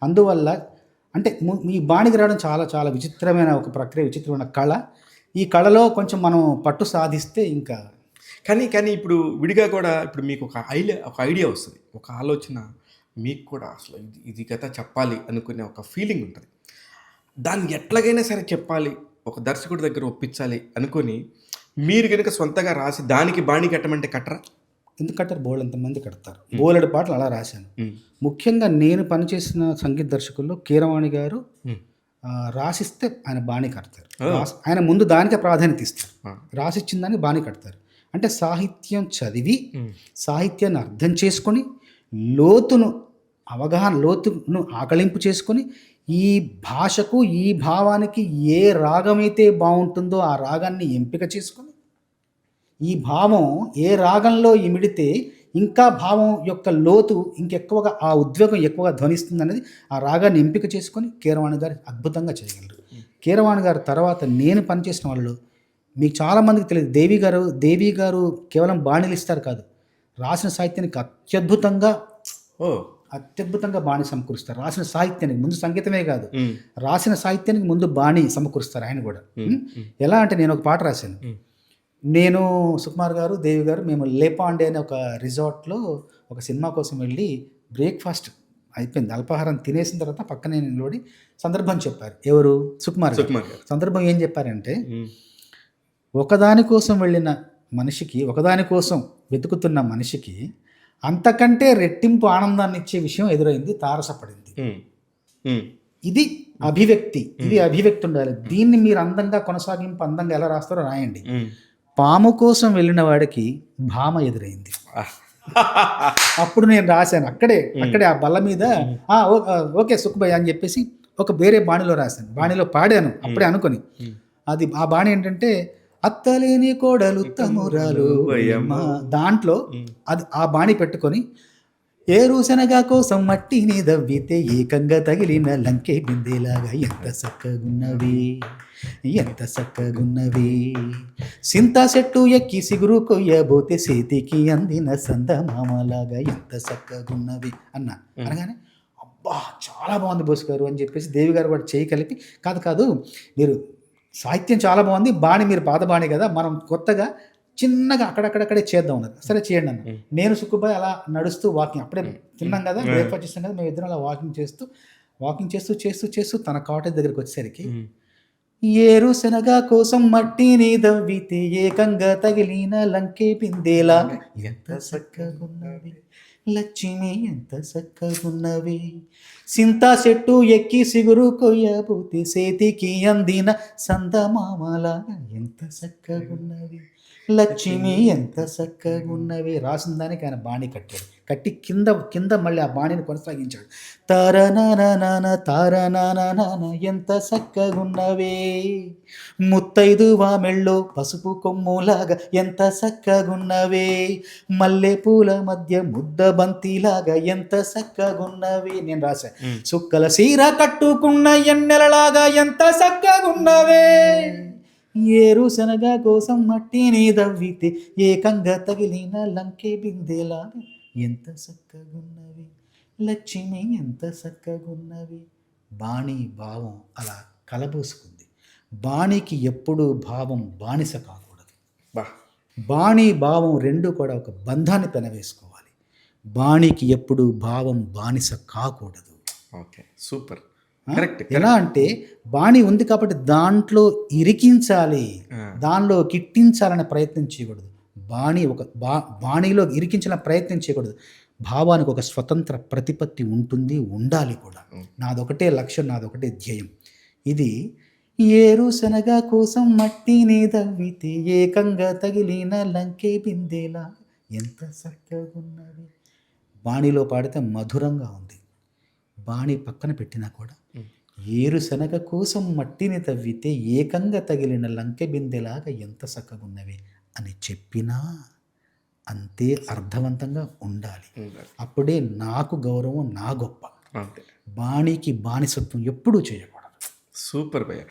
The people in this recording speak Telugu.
అందువల్ల అంటే మీ బాణికి రావడం చాలా చాలా విచిత్రమైన ఒక ప్రక్రియ, విచిత్రమైన కళ. ఈ కళలో కొంచెం మనం పట్టు సాధిస్తే ఇంకా కానీ ఇప్పుడు విడిగా కూడా ఇప్పుడు మీకు ఒక ఐడియా వస్తుంది, ఒక ఆలోచన మీకు కూడా అసలు ఇది కథ చెప్పాలి అనుకునే ఒక ఫీలింగ్ ఉంటుంది. దాన్ని ఎట్లాగైనా సరే చెప్పాలి, ఒక దర్శకుడి దగ్గర ఒప్పించాలి అనుకొని మీరు కనుక సొంతగా రాసి దానికి బాణీ కట్టమంటే కట్టరా? ఎందుకు కట్టారు? బోలెడంతమంది కడతారు. బోలెడు పాటలు అలా రాశాను. ముఖ్యంగా నేను పనిచేసిన సంగీత దర్శకుల్లో కీరవాణి గారు రాసిస్తే ఆయన బాణీ కడతారు. ఆయన ముందు దానికే ప్రాధాన్యత ఇస్తారు. రాసిచ్చిన దానికి బాణీ కడతారు. అంటే సాహిత్యం చదివి సాహిత్యాన్ని అర్థం చేసుకొని లోతును ఆకళింపు చేసుకొని ఈ భాషకు ఈ భావానికి ఏ రాగమైతే బాగుంటుందో ఆ రాగాన్ని ఎంపిక చేసుకొని ఈ భావం ఏ రాగంలో ఇమిడితే ఇంకా భావం యొక్క లోతు ఇంకెక్కువగా ఆ ఉద్వేగం ఎక్కువగా ధ్వనిస్తుంది అనేది ఆ రాగాన్ని ఎంపిక చేసుకొని కీరవాణి గారు అద్భుతంగా చేయగలరు. కీరవాణి గారు తర్వాత నేను పనిచేసిన వాళ్ళు మీకు చాలామందికి తెలియదు, దేవి గారు కేవలం బాణీలు ఇస్తారు కాదు, రాసిన సాహిత్యానికి అత్యద్భుతంగా బాణి సమకూరుస్తారు. రాసిన సాహిత్యానికి ముందు సంగీతమే కాదు, రాసిన సాహిత్యానికి ముందు బాణి సమకూరుస్తారు ఆయన కూడా. ఎలా అంటే నేను ఒక పాట రాశాను. నేను, సుకుమార్ గారు, దేవి గారు మేము లేపాండే అనే ఒక రిసార్ట్లో ఒక సినిమా కోసం వెళ్ళి బ్రేక్ఫాస్ట్ అయిపోయింది, అల్పాహారం తినేసిన తర్వాత పక్కనే నిలబడి సందర్భం చెప్పారు. ఎవరు? సుకుమార్ గారు. సందర్భం ఏం చెప్పారంటే, ఒకదాని కోసం వెళ్ళిన మనిషికి, ఒకదాని కోసం వెతుకుతున్న మనిషికి అంతకంటే రెట్టింపు ఆనందాన్ని ఇచ్చే విషయం ఎదురైంది, తారసపడింది. ఇది అభివ్యక్తి, ఉండాలి. దీన్ని మీరు అందంగా కొనసాగింపు అందంగా ఎలా రాస్తారో రాయండి. పాము కోసం వెళ్ళిన వాడికి భామ ఎదురైంది. అప్పుడు నేను రాశాను అక్కడే ఆ బల్ల మీద ఓకే సుఖభయ్య అని చెప్పేసి ఒక వేరే బాణిలో రాశాను, బాణిలో పాడాను అప్పుడే అనుకొని. అది ఆ బాణి ఏంటంటే, అత్తలేని కోడలు తమురాలు, దాంట్లో అది ఆ బాణి పెట్టుకొని, ఏరుశనగా కోసం మట్టిని దవ్వితే ఏకంగా తగిలిన లంకే బిందేలాగా ఎంత చక్కగున్నవి, సింతా చెట్టు ఎక్కి సిగురు కొయ్యబోతే చేతికి అందిన సందమామలాగా ఎంత చక్కగున్నవి అన్నా. అనగానే అబ్బా చాలా బాగుంది బోస్ గారు అని చెప్పేసి దేవి గారు కూడా చేయి కలిపి, కాదు మీరు సాహిత్యం చాలా బాగుంది, బాణి మీరు పాత బాణి కదా, మనం కొత్తగా చిన్నగా అక్కడక్కడక్కడే చేద్దాం అన్నది. సరే చేయండి అన్న. నేను సుక్కుబాయ్ అలా నడుస్తూ వాకింగ్, అప్పుడే తిన్నాం కదా, బ్రేక్ఫాస్ట్ చేస్తాం కదా, మేము ఇద్దరం అలా వాకింగ్ చేస్తూ తన కాటేజ్ దగ్గరికి వచ్చేసరికి, ఏరుశనగా కోసం మట్టిని దవ్వితే ఏకంగా తగిలిన లంకే బిందేలా ఎంత చక్కగున్నవి, లక్ష్మి ఎంత చక్కగున్నవి, సింతా చెట్టు ఎక్కి సిగురు కొయ్యబోతే చేతికి అందిన సందమామలాగా ఎంత చక్కగున్నవి, లక్ష్మి ఎంత చక్కగున్నవి. రాసిన దానికి ఆయన బాణి కట్టాడు. కట్టి కింద మళ్ళీ ఆ బాణిని కొనసాగించాడు. తారనాన ఎంత చక్కగున్నవే, ముత్తైదువా మెళ్ళో పసుపు కొమ్ములాగా ఎంత చక్కగున్నవే, మల్లె పూల మధ్య ముద్ద బంతిలాగా ఎంత చక్కగున్నవి. నేను రాశా. సుక్కల సీర కట్టుకున్న ఎన్నెలలాగా ఎంత చక్కగున్నవే, ఏరుశనగా కోసం మట్టిని దవ్వితే ఏకంగా తగిలిన లంకే బిందెలాగా ఎంత చక్కగున్నవి, లక్ష్మి ఎంత చక్కగున్నవి. బాణి భావం అలా కలబోసుకుంది. బాణికి ఎప్పుడు భావం బానిస కాకూడదు. బాణి భావం రెండు కూడా ఒక బంధాన్ని పెనవేసుకోవాలి. బాణికి ఎప్పుడు భావం బానిస కాకూడదు. Okay, super. ఎలా అంటే బాణి ఉంది కాబట్టి దాంట్లో ఇరికించాలి, దానిలో కిట్టించాలనే ప్రయత్నం చేయకూడదు. బాణిలో ఇరికించాలని ప్రయత్నం చేయకూడదు. భావానికి ఒక స్వతంత్ర ప్రతిపత్తి ఉంటుంది, ఉండాలి కూడా. నాదొకటే లక్ష్యం, నాదొకటే ధ్యేయం. ఇది ఏరుశనగా కోసం మట్టిని దవ్వితే ఏకంగా తగిలిన లంకే బిందేలా ఎంత చక్కగున్నది. బాణిలో పాడితే మధురంగా ఉంది. బాణి పక్కన పెట్టినా కూడా ఏరుశనగ కోసం మట్టిని తవ్వితే ఏకంగా తగిలిన లంకె బిందెలాగా ఎంత చక్కగున్నవి అని చెప్పినా అంతే అర్థవంతంగా ఉండాలి. అప్పుడే నాకు గౌరవం, నా గొప్ప. బాణికి బానిసత్వం ఎప్పుడూ చేయకూడదు. సూపర్ భయ్యా.